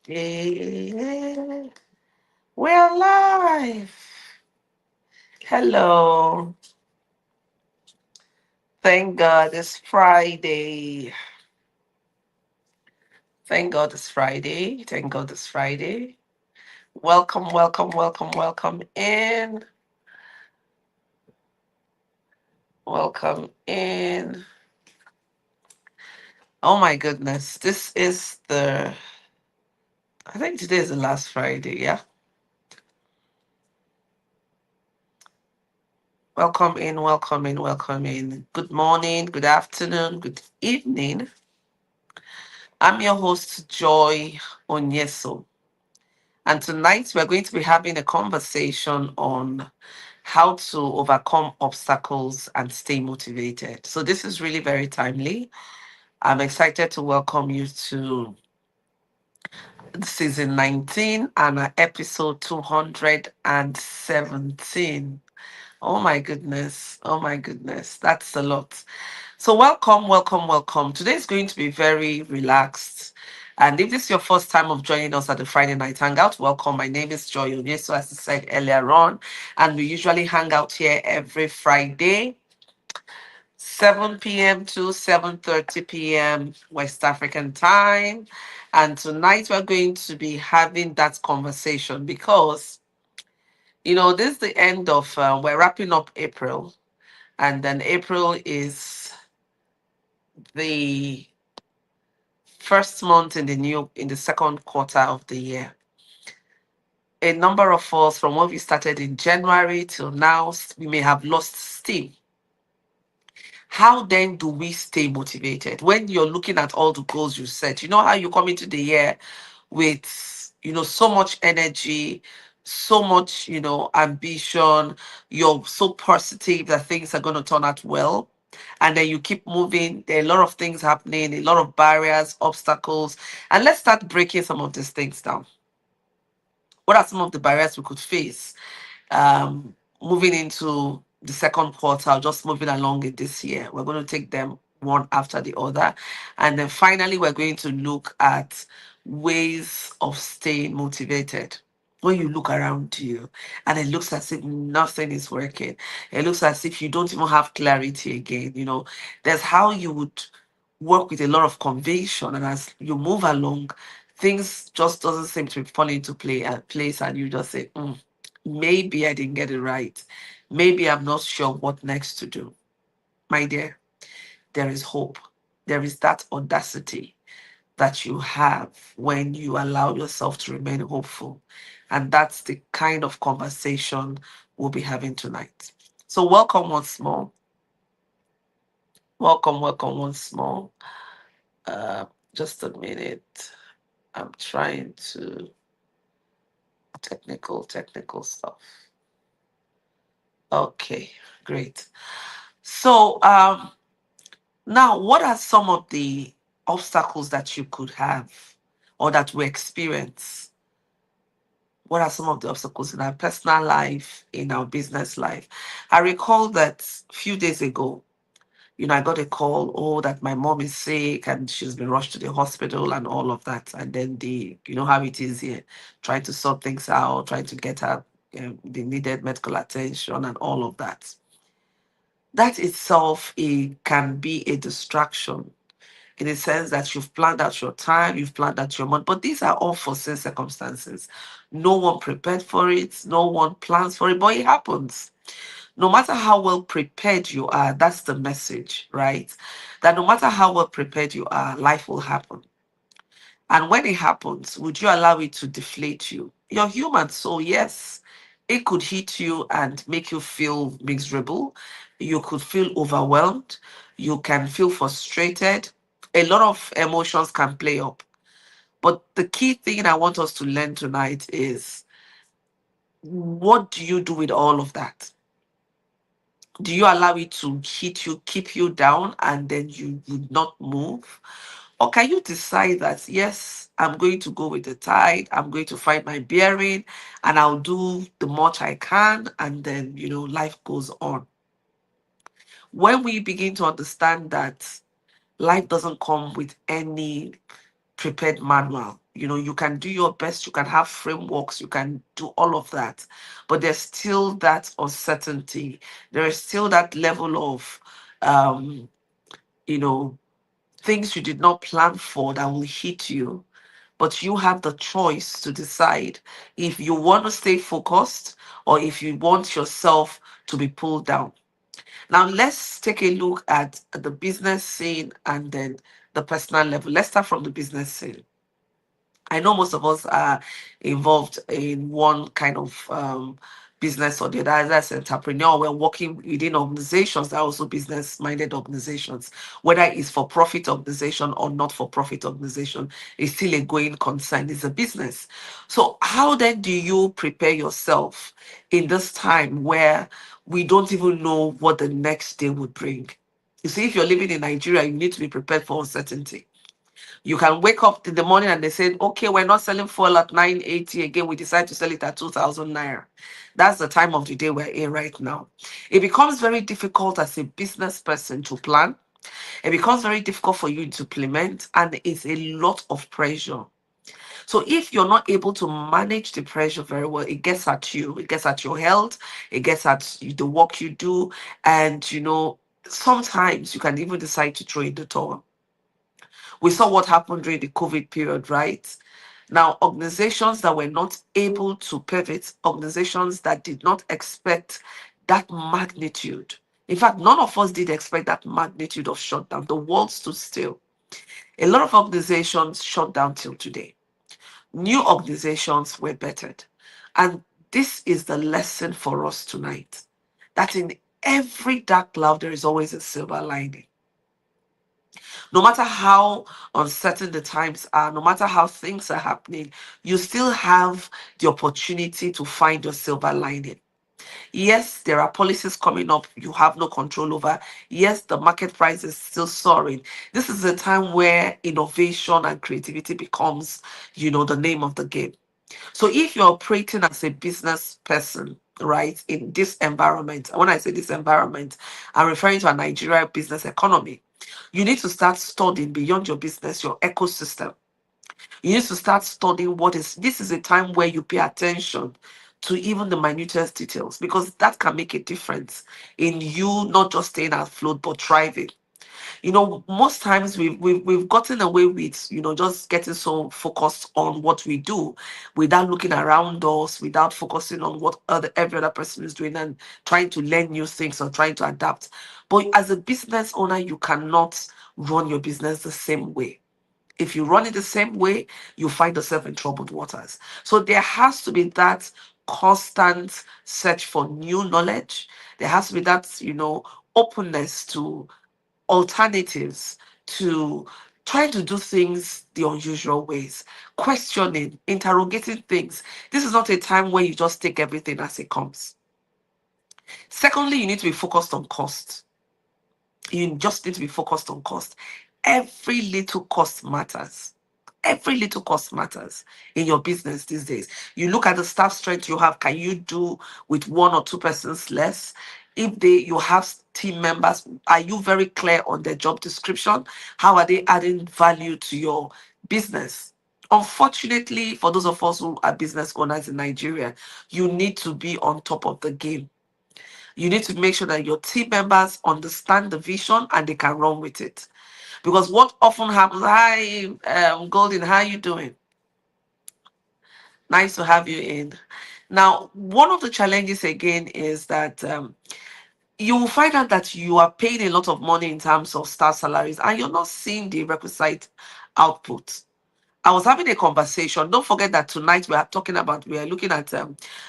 Yeah, we're live. Hello. Thank God it's Friday. Thank God it's Friday. Thank God it's Friday. Welcome, welcome, welcome, welcome in. Welcome in. Oh my goodness. I think today is the last Friday. Yeah. Welcome in, welcome in, welcome in. Good morning, good afternoon, good evening. I'm your host, Joy Onyeso. And tonight we're going to be having a conversation on how to overcome obstacles and stay motivated. So this is really very timely. I'm excited to welcome you to season 19 and episode 217. Oh my goodness. Oh my goodness. That's a lot. So, welcome, welcome, welcome. Today is going to be very relaxed. And if this is your first time of joining us at the Friday Night Hangout, welcome. My name is Joy Onyeso, as I said earlier on. And we usually hang out here every Friday, 7 p.m. to 7:30 p.m. West African time. And tonight we're going to be having that conversation because, this is the end of, we're wrapping up April. And then April is the first month in the second quarter of the year. A number of us from when we started in January till now, we may have lost steam. How then do we stay motivated when you're looking at all the goals you set? You know how you come into the year with so much energy, so much ambition. You're so positive that things are going to turn out well, and then you keep moving. There are a lot of things happening, a lot of barriers, obstacles, and let's start breaking some of these things down. What are some of the barriers we could face moving into the second quarter, just moving along in this year? We're going to take them one after the other. And then finally, we're going to look at ways of staying motivated. When you look around you and it looks as if nothing is working, it looks as if you don't even have clarity again. There's how you would work with a lot of conviction, and as you move along, things just doesn't seem to be falling into place, and you just say, maybe I didn't get it right. Maybe I'm not sure what next to do. My dear, there is hope. There is that audacity that you have when you allow yourself to remain hopeful. And that's the kind of conversation we'll be having tonight. So, welcome once more. Welcome, welcome once more. Uh, just a minute. I'm trying to technical stuff. Okay, great. So, now what are some of the obstacles that you could have or that we experience? What are some of the obstacles in our personal life, in our business life? I recall that a few days ago, I got a call, oh, that my mom is sick and she's been rushed to the hospital and all of that. And then you know how it is here, trying to sort things out, trying to get her the needed medical attention and all of that. That itself can be a distraction in the sense that you've planned out your time, you've planned out your month, but these are all foreseen circumstances. No one prepared for it, no one plans for it, but it happens. No matter how well prepared you are, that's the message, right? That no matter how well prepared you are, life will happen. And when it happens, would you allow it to deflate you? You're human, so yes, it could hit you and make you feel miserable. You could feel overwhelmed. You can feel frustrated. A lot of emotions can play up. But the key thing I want us to learn tonight is, what do you do with all of that? Do you allow it to hit you, keep you down, and then you would not move? Or can you decide that, yes, I'm going to go with the tide, I'm going to find my bearing, and I'll do the much I can, and then, life goes on. When we begin to understand that life doesn't come with any prepared manual. You can do your best, you can have frameworks, you can do all of that, but there's still that uncertainty. There is still that level of, um, you know, things you did not plan for that will hit you. But you have the choice to decide if you want to stay focused or if you want yourself to be pulled down. Now, let's take a look at the business scene and then the personal level. Let's start from the business scene. I know most of us are involved in one kind of business or the other as an entrepreneur. We're working within organizations that are also business minded organizations, whether it's for profit organization or not for profit organization, it's still a going concern, it's a business. So, how then do you prepare yourself in this time where we don't even know what the next day would bring? You see, if you're living in Nigeria, you need to be prepared for uncertainty. You can wake up in the morning and they said, okay, we're not selling fuel at 980 again. We decide to sell it at 2,000 naira. That's the time of the day we're in right now. It becomes very difficult as a business person to plan. It becomes very difficult for you to implement, and it's a lot of pressure. So if you're not able to manage the pressure very well, it gets at you. It gets at your health. It gets at the work you do. And, sometimes you can even decide to throw in the towel. We saw what happened during the COVID period, right? Now, organizations that were not able to pivot, organizations that did not expect that magnitude. In fact, none of us did expect that magnitude of shutdown. The world stood still. A lot of organizations shut down till today. New organizations were bettered. And this is the lesson for us tonight, that in every dark cloud, there is always a silver lining. No matter how uncertain the times are, no matter how things are happening, you still have the opportunity to find your silver lining. Yes, there are policies coming up you have no control over. Yes, the market price is still soaring. This is a time where innovation and creativity becomes, the name of the game. So if you're operating as a business person, right, in this environment, and when I say this environment, I'm referring to a Nigeria business economy. You need to start studying beyond your business, your ecosystem. You need to start studying this is a time where you pay attention to even the minutest details, because that can make a difference in you not just staying afloat but thriving. Most times we've gotten away with, just getting so focused on what we do without looking around us, without focusing on what every other person is doing and trying to learn new things or trying to adapt. But as a business owner, you cannot run your business the same way. If you run it the same way, you find yourself in troubled waters. So there has to be that constant search for new knowledge. There has to be that, openness to alternatives, to trying to do things the unusual ways, questioning, interrogating things. This is not a time where you just take everything as it comes. Secondly, you need to be focused on cost. You just need to be focused on cost. Every little cost matters. Every little cost matters in your business these days. You look at the staff strength you have. Can you do with one or two persons less? If you have team members, are you very clear on their job description? How are they adding value to your business? Unfortunately, for those of us who are business owners in Nigeria, you need to be on top of the game. You need to make sure that your team members understand the vision and they can run with it. Because what often happens, hi, Golden, how you doing? Nice to have you in. Now, one of the challenges again is that you will find out that you are paying a lot of money in terms of staff salaries and you're not seeing the requisite output. I was having a conversation. Don't forget that tonight we are looking at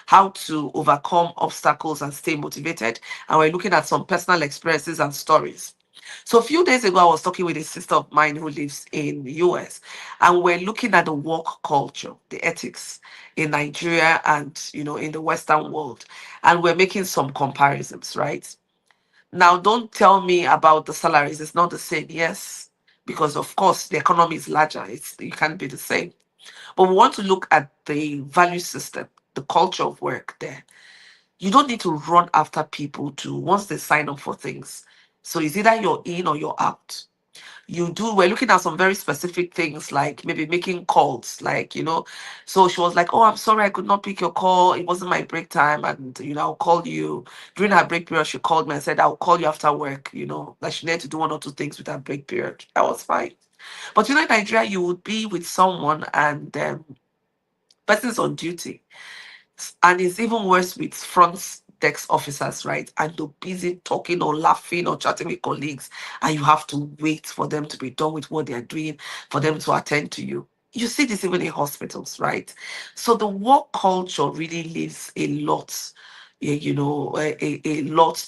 how to overcome obstacles and stay motivated. And we're looking at some personal experiences and stories. So a few days ago, I was talking with a sister of mine who lives in the US, and we're looking at the work culture, the ethics in Nigeria and, in the Western world. And we're making some comparisons, right? Now, don't tell me about the salaries. It's not the same. Yes, because of course the economy is larger. It can't be the same. But we want to look at the value system, the culture of work there. You don't need to run after people to once they sign up for things. So it's either you're in or you're out. we're looking at some very specific things, like maybe making calls, like, so she was like, oh, I'm sorry, I could not pick your call. It wasn't my break time. And, I'll call you during her break period. She called me and said, I'll call you after work, like she needed to do one or two things with her break period. That was fine. But, in Nigeria, you would be with someone and person's on duty. And it's even worse with front desk officers, right? And they're busy talking or laughing or chatting with colleagues, and you have to wait for them to be done with what they're doing, for them to attend to you. You see this even in hospitals, right? So the work culture really leaves a lot, a lot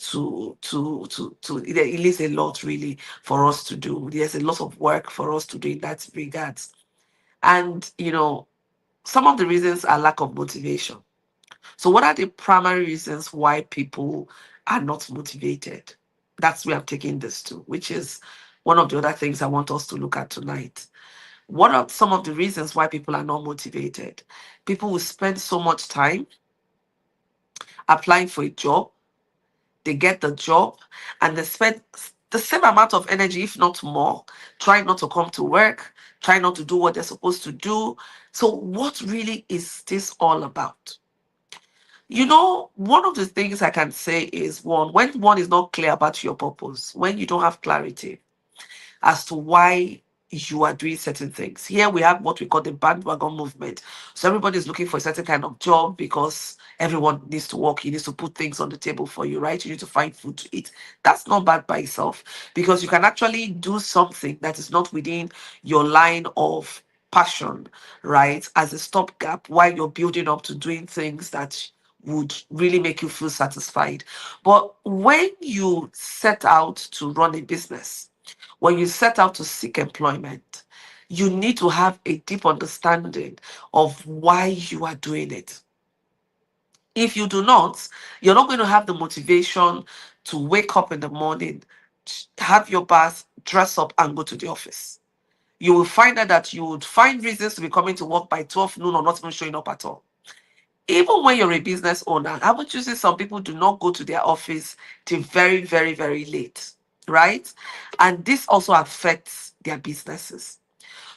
it leaves a lot really for us to do. There's a lot of work for us to do in that regards. And some of the reasons are lack of motivation. So, what are the primary reasons why people are not motivated? That's where I'm taking this to, which is one of the other things I want us to look at tonight. What are some of the reasons why people are not motivated? People will spend so much time applying for a job, they get the job, and they spend the same amount of energy, if not more, trying not to come to work, trying not to do what they're supposed to do. So, what really is this all about? One of the things I can say is, when one is not clear about your purpose, when you don't have clarity as to why you are doing certain things. Here we have what we call the bandwagon movement. So everybody's looking for a certain kind of job because everyone needs to work. You need to put things on the table for you, right? You need to find food to eat. That's not bad by itself, because you can actually do something that is not within your line of passion, right? As a stopgap while you're building up to doing things that would really make you feel satisfied. But when you set out to run a business, when you set out to seek employment, you need to have a deep understanding of why you are doing it. If you do not, you're not going to have the motivation to wake up in the morning, have your bath, dress up, and go to the office. You will find out that you would find reasons to be coming to work by 12 noon or not even showing up at all. Even when you're a business owner, haven't you seen some people do not go to their office till very, very, very late, right? And this also affects their businesses.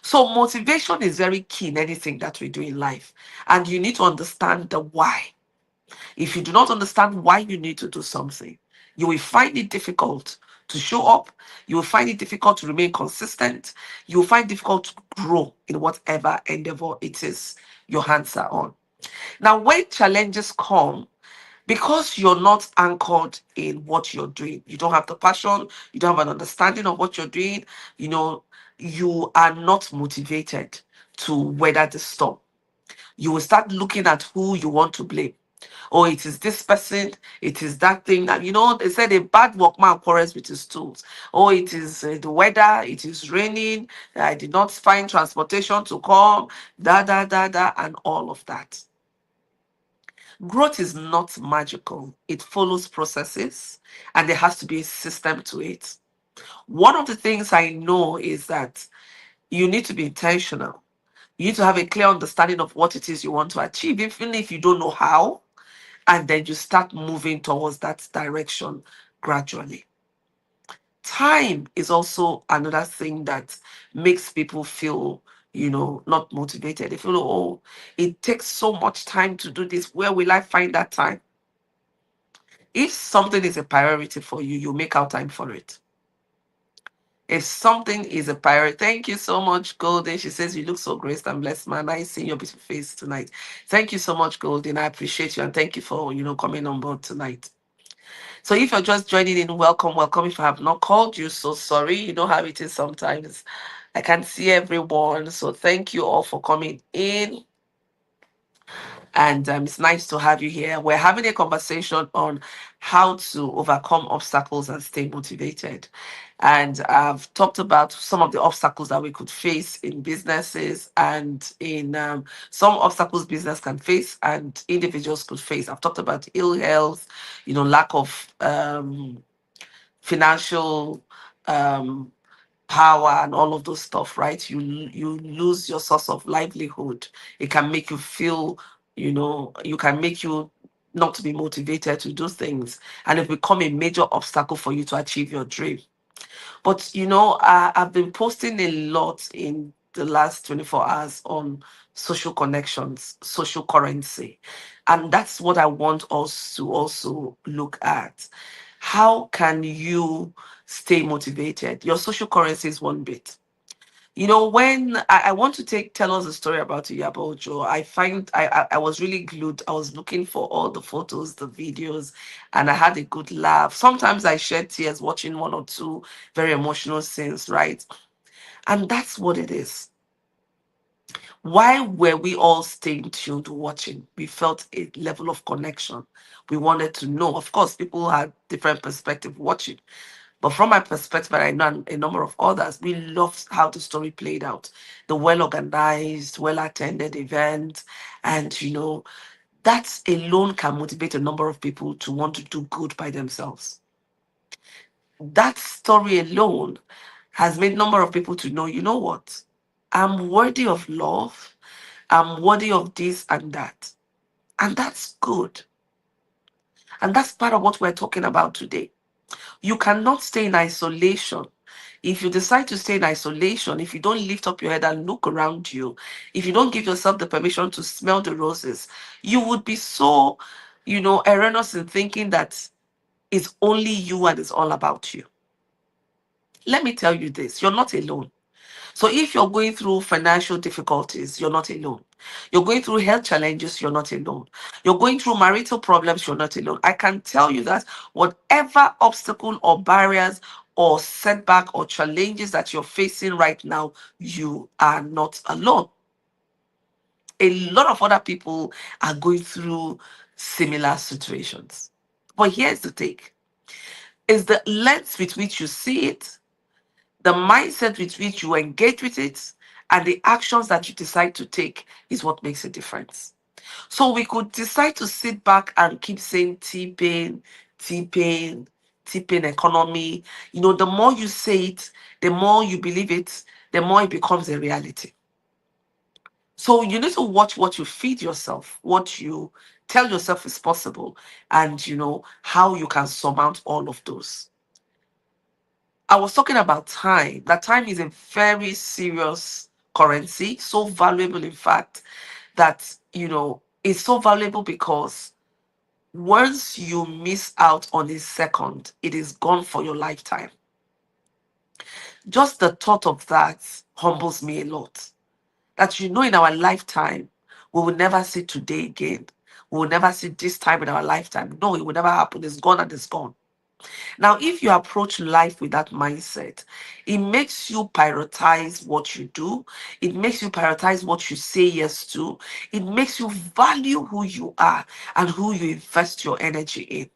So motivation is very key in anything that we do in life. And you need to understand the why. If you do not understand why you need to do something, you will find it difficult to show up. You will find it difficult to remain consistent. You will find it difficult to grow in whatever endeavor it is your hands are on. Now, when challenges come, because you're not anchored in what you're doing, you don't have the passion, you don't have an understanding of what you're doing, you know, you are not motivated to weather the storm. You will start looking at who you want to blame. Oh, it is this person, it is that thing. And they said a bad workman quarrels with his tools. Oh, it is the weather, it is raining, I did not find transportation to come, and all of that. Growth is not magical. It follows processes, and there has to be a system to it. One of the things I know is that you need to be intentional. You need to have a clear understanding of what it is you want to achieve, even if you don't know how, and then you start moving towards that direction gradually. Time is also another thing that makes people feel, not motivated. They feel, oh, it takes so much time to do this. Where will I find that time? If something is a priority for you, you make out time for it. If something is a priority, thank you so much, Golden. She says, you look so graced and blessed, man. I see your beautiful face tonight. Thank you so much, Golden. I appreciate you, and thank you for, coming on board tonight. So if you're just joining in, welcome, welcome. If I have not called you, so sorry. You know how it is sometimes. I can't see everyone. So thank you all for coming in. And it's nice to have you here. We're having a conversation on how to overcome obstacles and stay motivated. And I've talked about some of the obstacles that we could face in businesses, and in some obstacles business can face and individuals could face. I've talked about ill health, lack of financial um, power and all of those stuff, right? You lose your source of livelihood. It can make you feel, you can make you not to be motivated to do things, and it become a major obstacle for you to achieve your dream. But I've been posting a lot in the last 24 hours on social connections, social currency. And that's what I want us to also look at. How can you stay motivated? Your social currency is one bit. When I want to tell us a story about Iyabo Ojo, I find I was really glued. I was looking for all the photos, the videos, and I had a good laugh. Sometimes I shed tears watching one or two very emotional scenes, right? And that's what it is. Why were we all staying tuned watching? We felt a level of connection. We wanted to know. Of course, people had different perspective watching. But from my perspective, and I know a number of others, we loved how the story played out. The well organized, well attended event. And, that alone can motivate a number of people to want to do good by themselves. That story alone has made a number of people to know, you know what? I'm worthy of love. I'm worthy of this and that. And that's good. And that's part of what we're talking about today. You cannot stay in isolation. If you decide to stay in isolation, if you don't lift up your head and look around you, if you don't give yourself the permission to smell the roses, you would be so, erroneous in thinking that it's only you and it's all about you. Let me tell you this, you're not alone. So if you're going through financial difficulties, you're not alone. You're going through health challenges, you're not alone. You're going through marital problems, you're not alone. I can tell you that whatever obstacle or barriers or setback or challenges that you're facing right now, you are not alone. A lot of other people are going through similar situations. But here's the take. Is the lens with which you see it, the mindset with which you engage with it, and the actions that you decide to take is what makes a difference. So we could decide to sit back and keep saying T-pain, T-pain, T-pain economy. The more you say it, the more you believe it, the more it becomes a reality. So you need to watch what you feed yourself, what you tell yourself is possible, and how you can surmount all of those. I was talking about time. That time is a very serious currency, so valuable, in fact, that, it's so valuable because once you miss out on a second, it is gone for your lifetime. Just the thought of that humbles me a lot. That, in our lifetime, we will never see today again. We will never see this time in our lifetime. No, it will never happen. It's gone and it's gone. Now, if you approach life with that mindset, it makes you prioritize what you do. It makes you prioritize what you say yes to. It makes you value who you are and who you invest your energy in.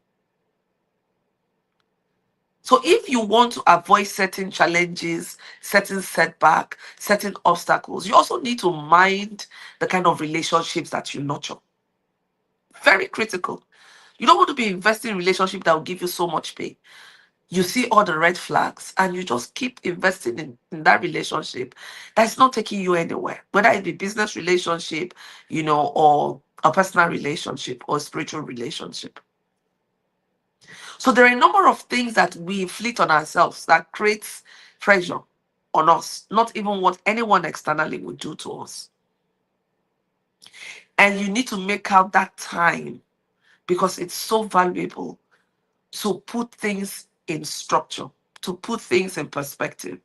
So if you want to avoid certain challenges, certain setback, certain obstacles, you also need to mind the kind of relationships that you nurture. Very critical. You don't want to be investing in relationship that will give you so much pain. You see all the red flags and you just keep investing in that relationship that's not taking you anywhere, whether it be business relationship, or a personal relationship or spiritual relationship. So there are a number of things that we inflict on ourselves that creates pressure on us, not even what anyone externally would do to us. And you need to make out that time because it's so valuable to put things in structure, to put things in perspective.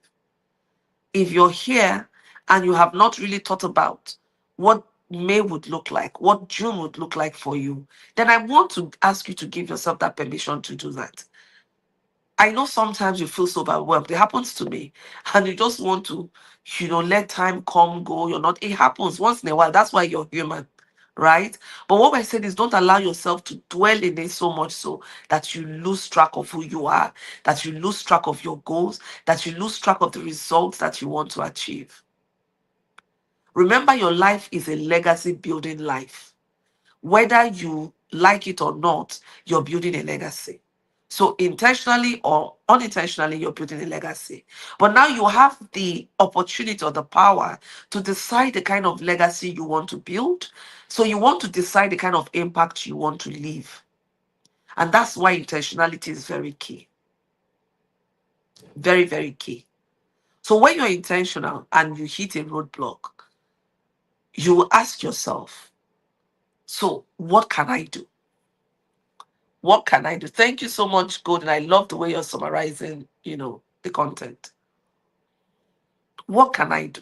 If you're here and you have not really thought about what May would look like, what June would look like for you, then I want to ask you to give yourself that permission to do that. I know sometimes you feel so overwhelmed. It happens to me. And you just want to, let time come, go. You're not, it happens once in a while. That's why you're human, right? But what we're saying is don't allow yourself to dwell in it so much so that you lose track of who you are, that you lose track of your goals, that you lose track of the results that you want to achieve. Remember, your life is a legacy building life. Whether you like it or not, you're building a legacy. So intentionally or unintentionally, you're building a legacy. But now you have the opportunity or the power to decide the kind of legacy you want to build. So you want to decide the kind of impact you want to leave. And that's why intentionality is very key. Very, very key. So when you're intentional and you hit a roadblock, you will ask yourself, so what can I do? What can I do? Thank you so much, Golden. I love the way you're summarizing, the content. What can I do?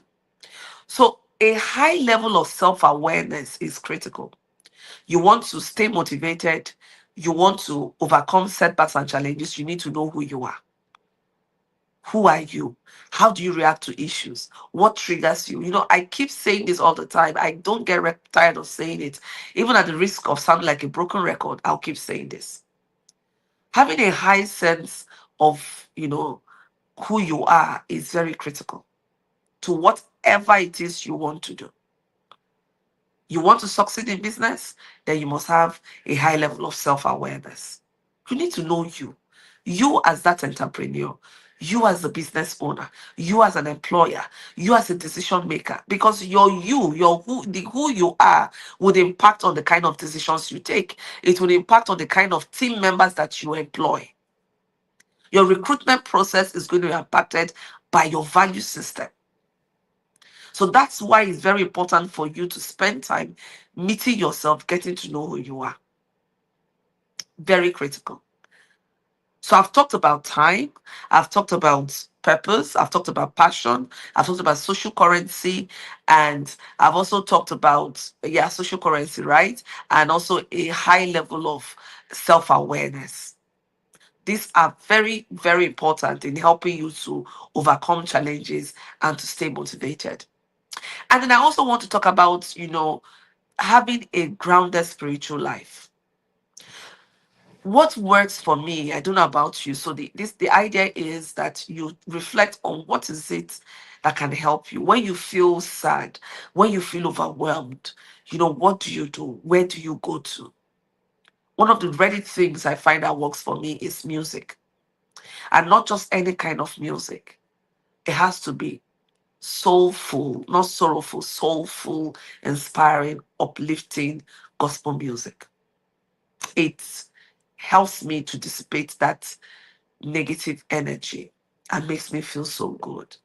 So a high level of self-awareness is critical. You want to stay motivated, you want to overcome setbacks and challenges, you need to know who you are. Who are you? How do you react to issues? What triggers you? I keep saying this all the time. I don't get tired of saying it. Even at the risk of sounding like a broken record, I'll keep saying this. Having a high sense of, who you are is very critical to whatever it is you want to do. You want to succeed in business, then you must have a high level of self-awareness. You need to know you. You as that entrepreneur, you as a business owner, you as an employer, you as a decision maker, because who you are would impact on the kind of decisions you take. It will impact on the kind of team members that you employ. Your recruitment process is going to be impacted by your value system. So that's why it's very important for you to spend time meeting yourself, getting to know who you are. Very critical. So I've talked about time, I've talked about purpose, I've talked about passion, I've talked about social currency, and I've also talked about, social currency, right? And also a high level of self-awareness. These are very, very important in helping you to overcome challenges and to stay motivated. And then I also want to talk about, having a grounded spiritual life. What works for me, I don't know about you. So the idea is that you reflect on what is it that can help you when you feel sad, when you feel overwhelmed. What do you do? Where do you go to? One of the very things I find that works for me is music, and not just any kind of music. It has to be soulful, not sorrowful, soulful, inspiring, uplifting gospel music. It helps me to dissipate that negative energy and makes me feel so good.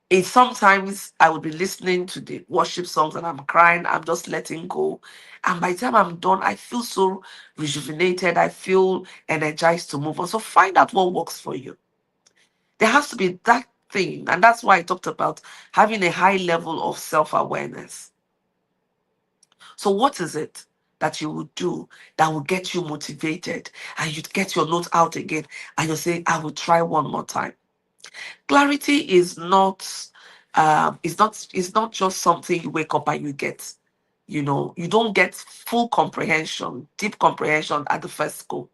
It's sometimes I would be listening to the worship songs and I'm crying, I'm just letting go. And by the time I'm done, I feel so rejuvenated. I feel energized to move on. So find out what works for you. There has to be that thing. And that's why I talked about having a high level of self awareness. So, what is it that you would do that will get you motivated and you'd get your note out again and you'll say, I will try one more time? Clarity is not just something you wake up and you get. You don't get full comprehension, deep comprehension at the first go.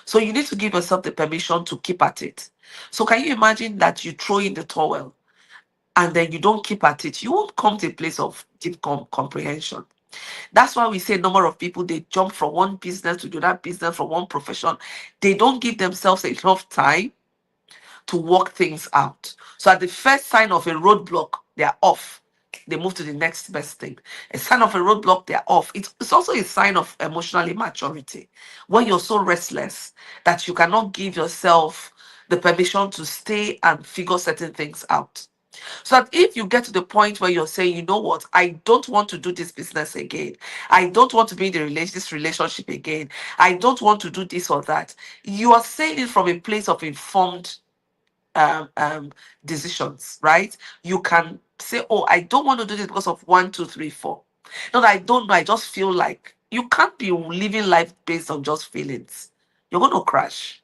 So you need to give yourself the permission to keep at it. So can you imagine that you throw in the towel and then you don't keep at it? You won't come to a place of deep comprehension. That's why we say a number of people, they jump from one business to do that business, from one profession. They don't give themselves enough time to work things out. So at the first sign of a roadblock, they're off. They move to the next best thing. A sign of a roadblock, they're off. It's also a sign of emotional immaturity. When you're so restless that you cannot give yourself the permission to stay and figure certain things out. So that if you get to the point where you're saying, you know what, I don't want to do this business again. I don't want to be in this relationship again. I don't want to do this or that. You are saying it from a place of informed um, um, decisions, right? You can say, oh, I don't want to do this because of one, two, three, four. No, I don't know. I just feel like you can't be living life based on just feelings. You're going to crash.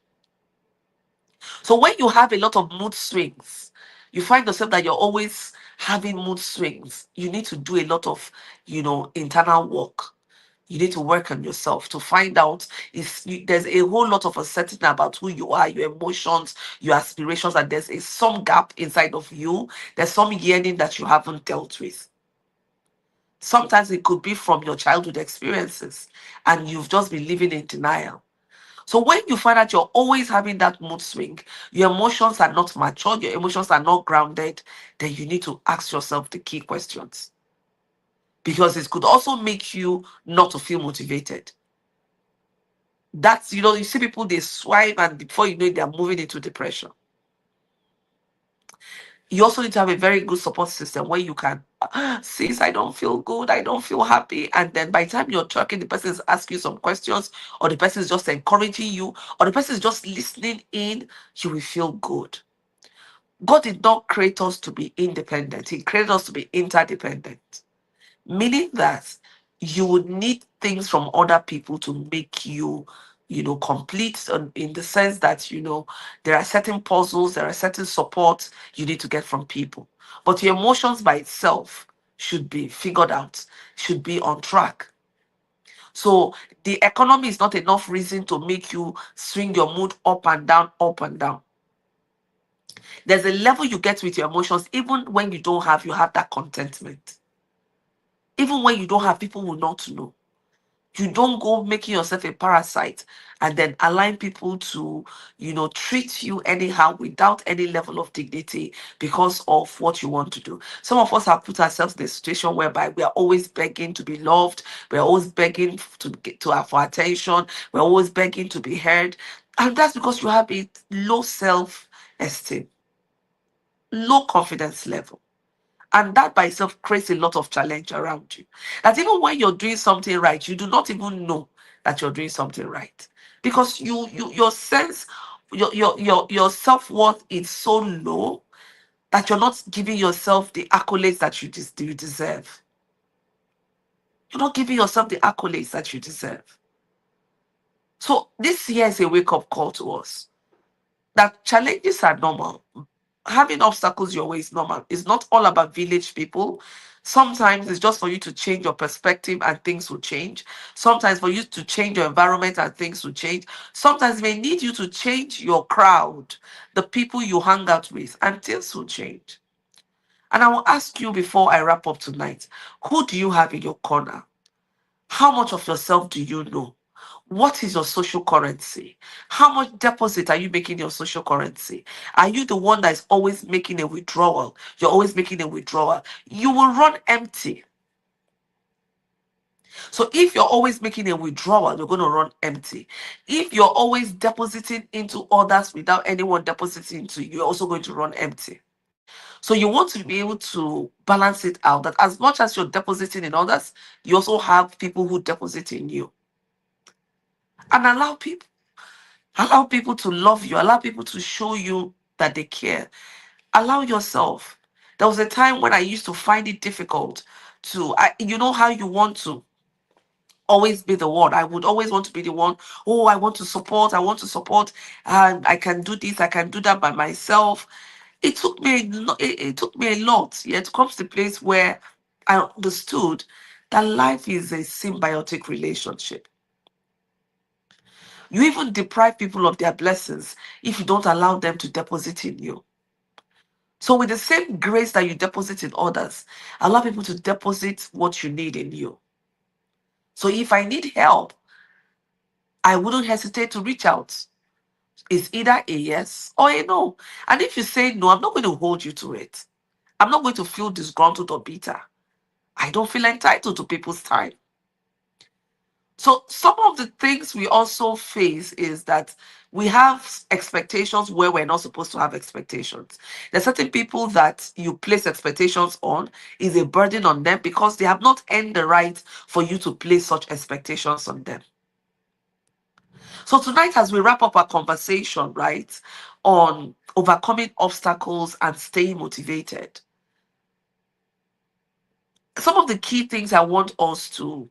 So when you have a lot of mood swings, you find yourself that you're always having mood swings. You need to do a lot of, internal work. You need to work on yourself to find out if there's a whole lot of uncertainty about who you are, your emotions, your aspirations, and there's some gap inside of you. There's some yearning that you haven't dealt with. Sometimes it could be from your childhood experiences, and you've just been living in denial. So when you find out you're always having that mood swing, your emotions are not matured, your emotions are not grounded, then you need to ask yourself the key questions. Because it could also make you not to feel motivated. That's, you see people, they swipe and before you know it, they're moving into depression. You also need to have a very good support system where you can, since I don't feel good, I don't feel happy. And then by the time you're talking, the person is asking you some questions, or the person is just encouraging you, or the person is just listening in, you will feel good. God did not create us to be independent, He created us to be interdependent, meaning that you would need things from other people to make you, complete, in the sense that, there are certain puzzles, there are certain supports you need to get from people. But your emotions by itself should be figured out, should be on track. So the economy is not enough reason to make you swing your mood up and down, up and down. There's a level you get with your emotions, even when you have that contentment. Even when you don't have, people will not know. You don't go making yourself a parasite and then allowing people to, treat you anyhow without any level of dignity because of what you want to do. Some of us have put ourselves in a situation whereby we are always begging to be loved. We're always begging to get to have for attention. We're always begging to be heard. And that's because you have a low self-esteem, low confidence level. And that by itself creates a lot of challenge around you. That even when you're doing something right, you do not even know that you're doing something right. Because your sense, your self-worth is so low that you're not giving yourself the accolades that you deserve. You're not giving yourself the accolades that you deserve. So this year is a wake-up call to us that challenges are normal. Having obstacles your way is normal. It's not all about village people. Sometimes it's just for you to change your perspective and things will change. Sometimes for you to change your environment and things will change. Sometimes it may need you to change your crowd, the people you hang out with, and things will change. And I will ask you before I wrap up tonight, who do you have in your corner? How much of yourself do you know? What is your social currency? How much deposit are you making your social currency? Are you the one that is always making a withdrawal? You're always making a withdrawal. You will run empty. So if you're always making a withdrawal, you're going to run empty. If you're always depositing into others without anyone depositing into you, you're also going to run empty. So you want to be able to balance it out, that as much as you're depositing in others, you also have people who deposit in you. And allow people to love you, allow people to show you that they care. Allow yourself. There was a time when I used to find it difficult you know how you want to always be the one. I would always want to be the one. Oh, I want to support, and I can do this, I can do that by myself. It took me a lot. Yet to come to the place where I understood that life is a symbiotic relationship. You even deprive people of their blessings if you don't allow them to deposit in you. So, with the same grace that you deposit in others, allow people to deposit what you need in you. So, if I need help, I wouldn't hesitate to reach out. It's either a yes or a no. And if you say no, I'm not going to hold you to it. I'm not going to feel disgruntled or bitter. I don't feel entitled to people's time. So some of the things we also face is that we have expectations where we're not supposed to have expectations. There's certain people that you place expectations on is a burden on them because they have not earned the right for you to place such expectations on them. So tonight, as we wrap up our conversation, right, on overcoming obstacles and staying motivated, some of the key things I want us to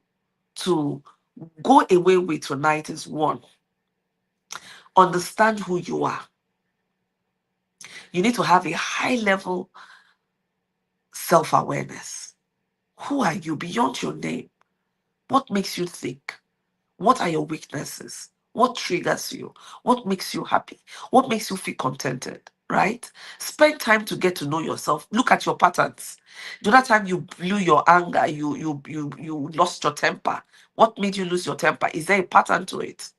go away with tonight is one, understand who you are. You need to have a high level self awareness. Who are you beyond your name? What makes you think? What are your weaknesses? What triggers you? What makes you happy? What makes you feel contented? Right? Spend time to get to know yourself. Look at your patterns. The other time you blew your anger, you lost your temper. What made you lose your temper? Is there a pattern to it?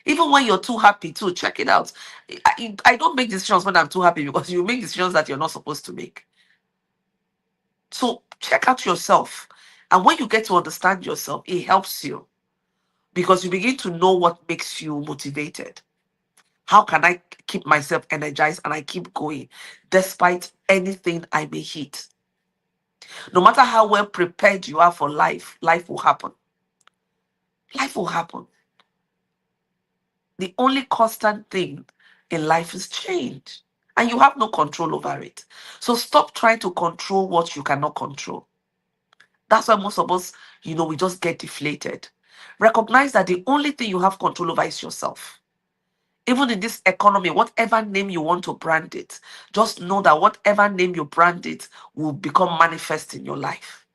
Even when you're too happy, too, check it out. I don't make decisions when I'm too happy because you make decisions that you're not supposed to make. So check out yourself. And when you get to understand yourself, it helps you because you begin to know what makes you motivated. How can I keep myself energized and I keep going despite anything I may hit? No matter how well prepared you are for life, life will happen. Life will happen. The only constant thing in life is change, and you have no control over it. So stop trying to control what you cannot control. That's why most of us, we just get deflated. Recognize that the only thing you have control over is yourself. Even in this economy, whatever name you want to brand it, just know that whatever name you brand it will become manifest in your life.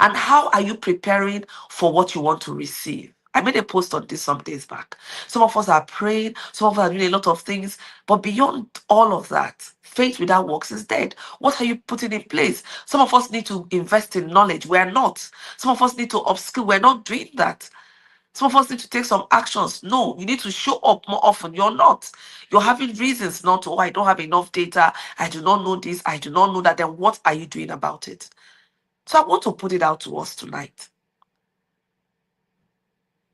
And how are you preparing for what you want to receive? I made a post on this some days back. Some of us are praying, some of us are doing a lot of things, but beyond all of that, faith without works is dead. What are you putting in place? Some of us need to invest in knowledge. We're not. Some of us need to upskill. We're not doing that. Some of us need to take some actions. No, you need to show up more often. You're not. You're having reasons not to. Oh, I don't have enough data. I do not know this. I do not know that. Then what are you doing about it? So I want to put it out to us tonight.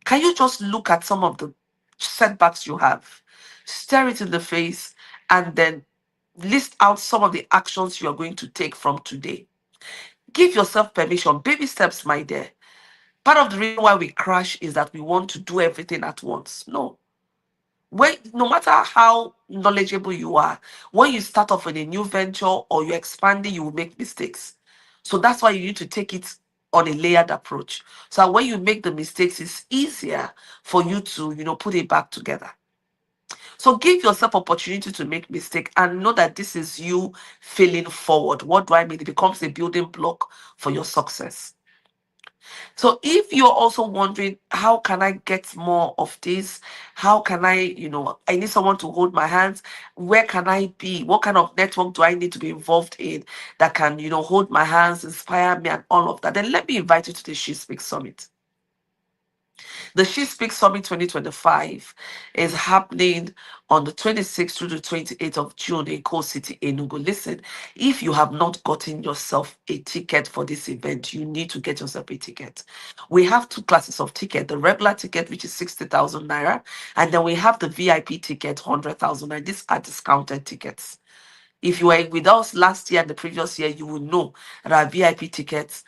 Can you just look at some of the setbacks you have, stare it in the face, and then list out some of the actions you are going to take from today? Give yourself permission. Baby steps, my dear. Part of the reason why we crash is that we want to do everything at once. No. No matter how knowledgeable you are, when you start off in a new venture or you're expanding, you will make mistakes. So that's why you need to take it on a layered approach. So that when you make the mistakes, it's easier for you to, put it back together. So give yourself opportunity to make mistake and know that this is you failing forward. What do I mean? It becomes a building block for your success. So if you're also wondering, how can I get more of this? How can I need someone to hold my hands. Where can I be? What kind of network do I need to be involved in that can, hold my hands, inspire me and all of that? Then let me invite you to the She Speaks Summit. The She Speaks Summit 2025 is happening on the 26th through the 28th of June in Coal City, Enugu. Listen, if you have not gotten yourself a ticket for this event, you need to get yourself a ticket. We have two classes of ticket: the regular ticket, which is 60,000 naira, and then we have the VIP ticket, 100,000. And these are discounted tickets. If you were with us last year and the previous year, you will know that our VIP tickets,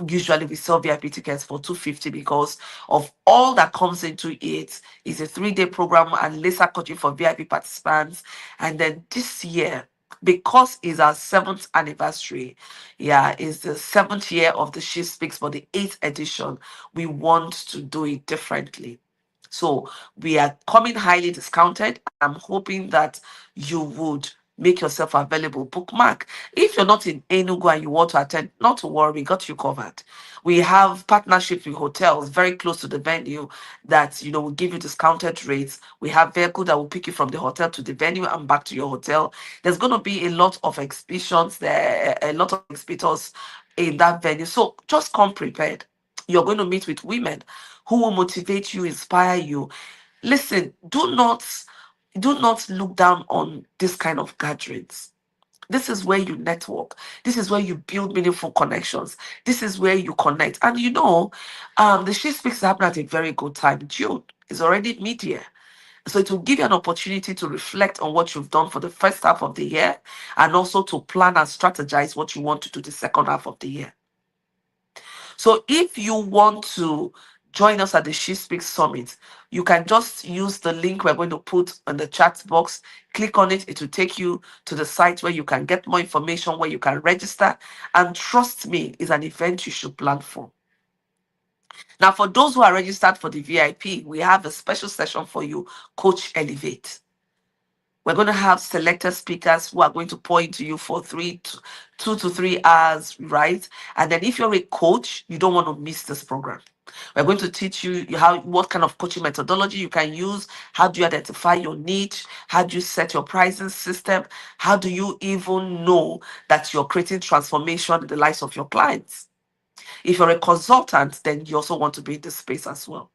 usually we sell VIP tickets for 250 because of all that comes into it. Is a 3-day program and laser coaching for VIP participants. And then this year, because it's our 7th anniversary, it's the 7th year of the She Speaks, for the 8th edition, we want to do it differently. So we are coming highly discounted. I'm hoping that you would make yourself available. Bookmark. If you're not in Enugu and you want to attend, not to worry, we got you covered. We have partnerships with hotels very close to the venue that will give you discounted rates. We have vehicle that will pick you from the hotel to the venue and back to your hotel. There's going to be a lot of exhibitions there, a lot of exhibitors in that venue. So just come prepared. You're going to meet with women who will motivate you, inspire you. Listen, do not look down on this kind of gatherings. This is where you network. This is where you build meaningful connections. This is where you connect. And the She Speaks happen at a very good time. June is already mid-year. So it will give you an opportunity to reflect on what you've done for the first half of the year and also to plan and strategize what you want to do the second half of the year. So if you want to join us at the She Speaks Summit, you can just use the link we're going to put in the chat box. Click on it. It will take you to the site where you can get more information, where you can register. And trust me, it's an event you should plan for. Now, for those who are registered for the VIP, we have a special session for you, Coach Elevate. We're going to have selected speakers who are going to pour into you for 2 to 3 hours, right? And then if you're a coach, you don't want to miss this program. We're going to teach you what kind of coaching methodology you can use. How do you identify your niche? How do you set your pricing system? How do you even know that you're creating transformation in the lives of your clients? If you're a consultant, then you also want to be in this space as well.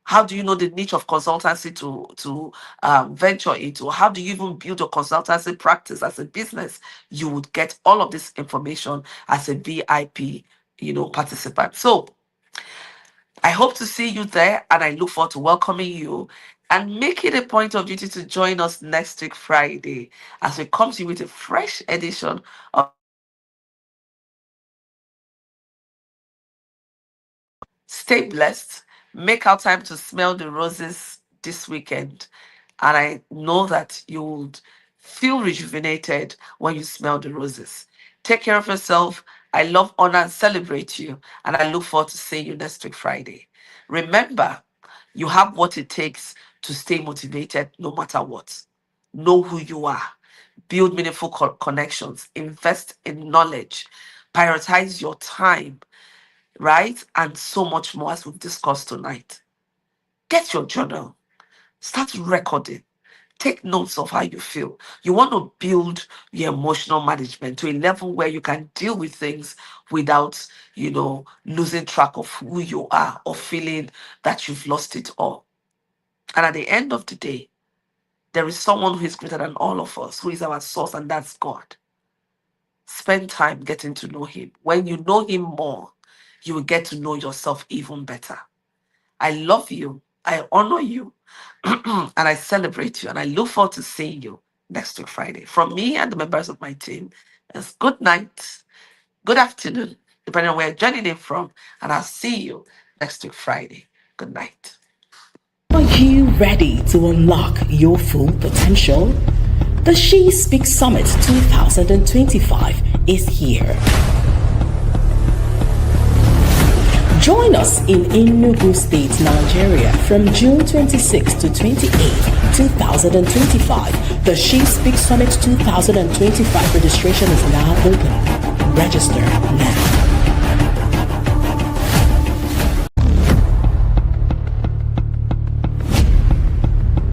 How do you know the niche of consultancy to venture into? How do you even build a consultancy practice as a business? You would get all of this information as a VIP, participant. So I hope to see you there, and I look forward to welcoming you. And make it a point of duty to join us next week, Friday, as we come to you with a fresh edition of Stay Blessed. Make our time to smell the roses this weekend. And I know that you would feel rejuvenated when you smell the roses. Take care of yourself. I love, honor, and celebrate you. And I look forward to seeing you next week, Friday. Remember, you have what it takes to stay motivated no matter what. Know who you are. Build meaningful connections. Invest in knowledge. Prioritize your time, right? And so much more as we've discussed tonight. Get your journal. Start recording. Take notes of how you feel. You want to build your emotional management to a level where you can deal with things without, losing track of who you are or feeling that you've lost it all. And at the end of the day, there is someone who is greater than all of us, who is our source, and that's God. Spend time getting to know Him. When you know Him more, you will get to know yourself even better. I love you. I honor you. And I celebrate you. And I look forward to seeing you next week, Friday. From me and the members of my team, it's good night, good afternoon, depending on where you're joining in from. And I'll see you next week, Friday. Good night. Are you ready to unlock your full potential? The She Speaks Summit 2025 is here. Join us in Enugu State, Nigeria from June 26 to 28, 2025. The She Speaks Summit 2025 registration is now open. Register now.